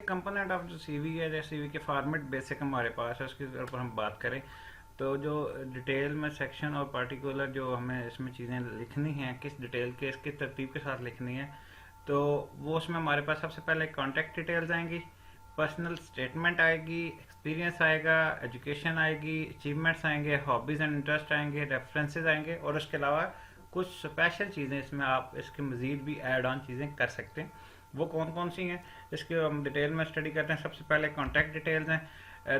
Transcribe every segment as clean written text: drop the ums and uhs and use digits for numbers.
Component of जो CV है, जैसे सीवी के फॉर्मेट बेसिक हमारे पास है, उसके ऊपर हम बात करें तो जो डिटेल में सेक्शन और पार्टिकुलर जो हमें इसमें चीज़ें लिखनी हैं, किस डिटेल के किस तरतीब के साथ लिखनी है, तो वो उसमें हमारे पास सबसे पहले कॉन्टैक्ट डिटेल्स आएंगी, पर्सनल स्टेटमेंट आएगी, एक्सपीरियंस आएगा, एजुकेशन आएगी, अचीवमेंट्स आएंगे, हॉबीज़ एंड इंटरेस्ट आएंगे, रेफरेंसेस आएंगे, और उसके अलावा कुछ स्पेशल चीज़ें इसमें आप इसके मज़ीद भी ऐड ऑन चीज़ें कर सकते हैं। वो कौन कौन सी हैं इसके हम डिटेल में स्टडी करते हैं। सबसे पहले कॉन्टैक्ट डिटेल्स हैं।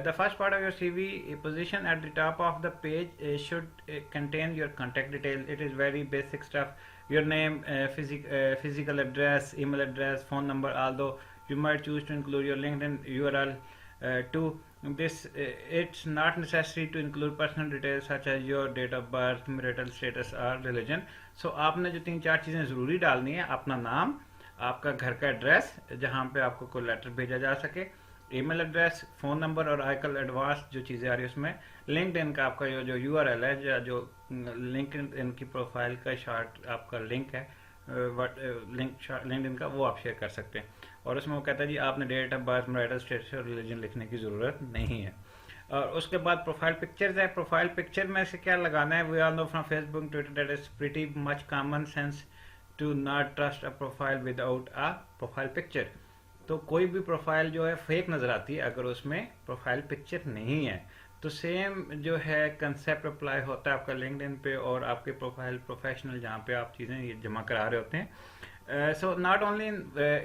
The first part of your CV position at the top of the page should contain your contact details. It is very basic stuff. Your name, physical address, email address, phone number. Although you might choose to include your LinkedIn URL to this, it's not necessary to include personal details such as your date of birth, marital status or religion. So आपने जो 3-4 चीज़ें ज़रूरी डालनी है, अपना नाम, आपका घर का एड्रेस जहाँ पे आपको कोई लेटर भेजा जा सके, ईमेल एड्रेस, फ़ोन नंबर, और आजकल एडवांस जो चीज़ें आ रही है उसमें लिंक्डइन का आपका जो यूआरएल है, जो लिंक्डइन की प्रोफाइल का शॉर्ट आपका लिंक है, लिंक्डइन का, वो आप शेयर कर सकते हैं। और उसमें वो कहता है जी आपने date of birth, marital status और रिलीजन लिखने की ज़रूरत नहीं है। और उसके बाद प्रोफाइल पिक्चर्स है। प्रोफाइल पिक्चर में से क्या लगाना है, we all know from Facebook, Twitter, that is pretty much common sense to not trust a profile without a profile picture. तो कोई भी प्रोफाइल जो है फेक नज़र आती है अगर उसमें प्रोफाइल पिक्चर नहीं है। तो सेम जो है कंसेप्ट अप्लाई होता है आपका लिंक्डइन पे और आपके प्रोफाइल प्रोफेशनल जहाँ पे आप चीज़ें ये जमा करा रहे होते हैं। So not only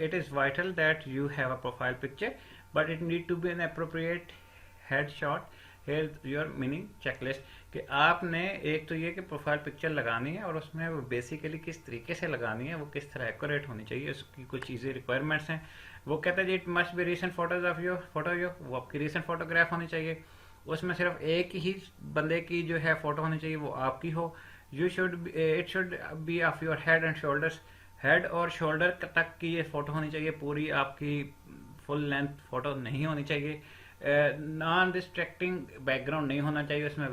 it is vital that you have a profile picture, but it need to be an appropriate head shot. Here your meaning checklist, कि आपने एक तो ये कि प्रोफाइल पिक्चर लगानी है और उसमें वो बेसिकली किस तरीके से लगानी है, वो किस तरह एक्यूरेट होनी चाहिए, उसकी कुछ चीज़ें रिक्वायरमेंट्स हैं। वो कहता है जी it must be recent photos of your वो आपकी रीसेंट फोटोग्राफ होनी चाहिए। उसमें सिर्फ एक ही बंदे की जो है फोटो होनी चाहिए, वो आपकी हो। You should it should be of your head and shoulders, head और शोल्डर तक की ये फोटो होनी चाहिए, पूरी आपकी फुल लेंथ फोटो नहीं होनी चाहिए। नॉन डिस्ट्रैक्टिंग बैकग्राउंड नहीं होना चाहिए, उसमें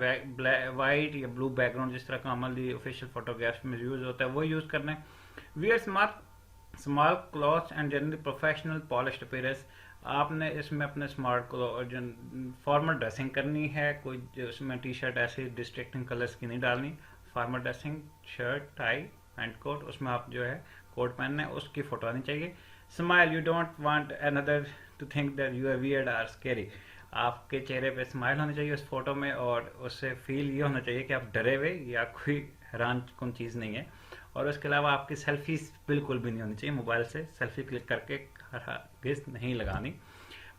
वाइट या ब्लू बैकग्राउंड जिस तरह कॉमनली ऑफिशियल फोटोग्राफ्स में यूज होता है वो यूज करना है। Wear small clothes and generally professional polished appearance. आपने इसमें अपने स्मार्ट फॉर्मल ड्रेसिंग करनी है, कोई उसमें टी शर्ट ऐसे डिस्ट्रैक्टिंग कलर्स की नहीं डालनी। Formal dressing, shirt, tie and coat, उसमें आप जो है कोट पहनना है, उसकी फोटो आनी चाहिए। Smile, you don't want another to think that you are weird और स्कैरी। आपके चेहरे पे स्माइल होनी चाहिए उस फोटो में, और उससे फील ये होना चाहिए कि आप डरे हुए या कोई हैरान कौन चीज़ नहीं है। और उसके अलावा आपकी सेल्फीज बिल्कुल भी नहीं होनी चाहिए, मोबाइल से सेल्फी क्लिक करके हरगिज़ नहीं लगानी।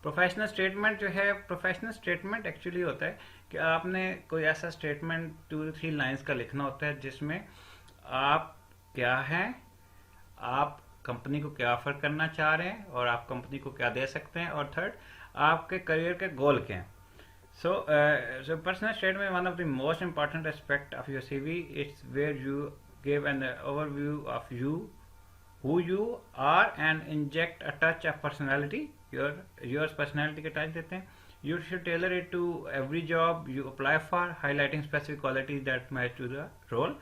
प्रोफेशनल स्टेटमेंट जो है, प्रोफेशनल स्टेटमेंट एक्चुअली होता है कि आपने कोई ऐसा स्टेटमेंट 2-3 लाइंस का लिखना होता है जिसमें आप क्या हैं, आप कंपनी को क्या ऑफर करना चाह रहे हैं और आप कंपनी को क्या दे सकते हैं, और थर्ड आपके करियर के गोल क्या हैं। So, personal statement, one of the most important aspect of your CV. It's where you give an overview of you, who you are, and inject a touch of personality. Yours personality के touch देते हैं. You should tailor it to every job you apply for, highlighting specific qualities that match to the role.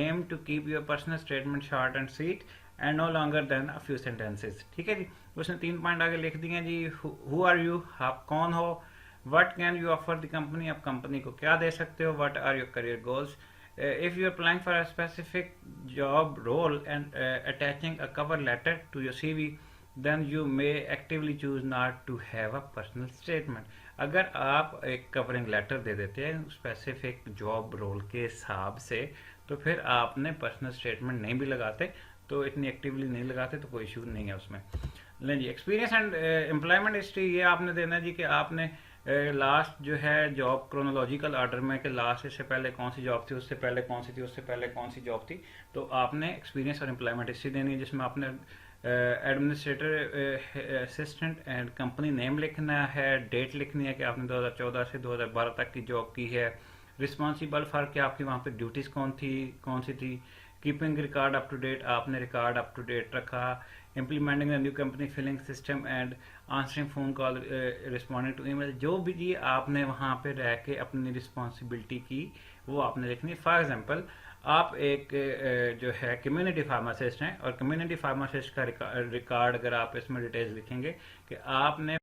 Aim to keep your personal statement short and sweet and no longer than a few sentences. ठीक है जी, उसने 3 point आगे लिख दिए जी। Who are you, आप कौन हो, what can you offer the company, आप कंपनी को क्या दे सकते हो, what are your career goals, if you are applying for a specific job role and attaching a cover letter to your CV, then you may actively choose not to have a personal statement. अगर आप एक covering letter दे देते हैं specific job role के हिसाब से, तो फिर आपने पर्सनल स्टेटमेंट नहीं भी लगाते, तो इतनी एक्टिवली नहीं लगाते तो कोई इशू नहीं है उसमें। लें जी, एक्सपीरियंस एंड एम्प्लॉयमेंट हिस्ट्री, ये आपने देना जी कि आपने लास्ट जो है जॉब क्रोनोलॉजिकल ऑर्डर में कि लास्ट इससे पहले कौन सी जॉब थी, उससे पहले कौन सी थी, उससे पहले कौन सी जॉब थी। तो आपने एक्सपीरियंस और एम्प्लॉयमेंट हिस्ट्री देनी है जिसमें आपने administrator assistant and company name लिखना है, डेट लिखनी है कि आपने 2014 से 2012 तक की जॉब की है, रिस्पॉन्सिबल फॉर कि आपकी वहाँ पे ड्यूटीज़ कौन सी थी, keeping record up to date, आपने रिकॉर्ड अप टू डेट रखा, implementing a new company filling system and answering phone call, responding to email, जो भी जी आपने वहाँ पे रह के अपनी रिस्पॉन्सिबिलिटी की वो आपने लिखनी। फॉर एग्जांपल आप एक जो है कम्युनिटी फार्मासिस्ट हैं, और कम्युनिटी फार्मासिस्ट का रिकॉर्ड अगर आप इसमें डिटेल्स लिखेंगे कि आपने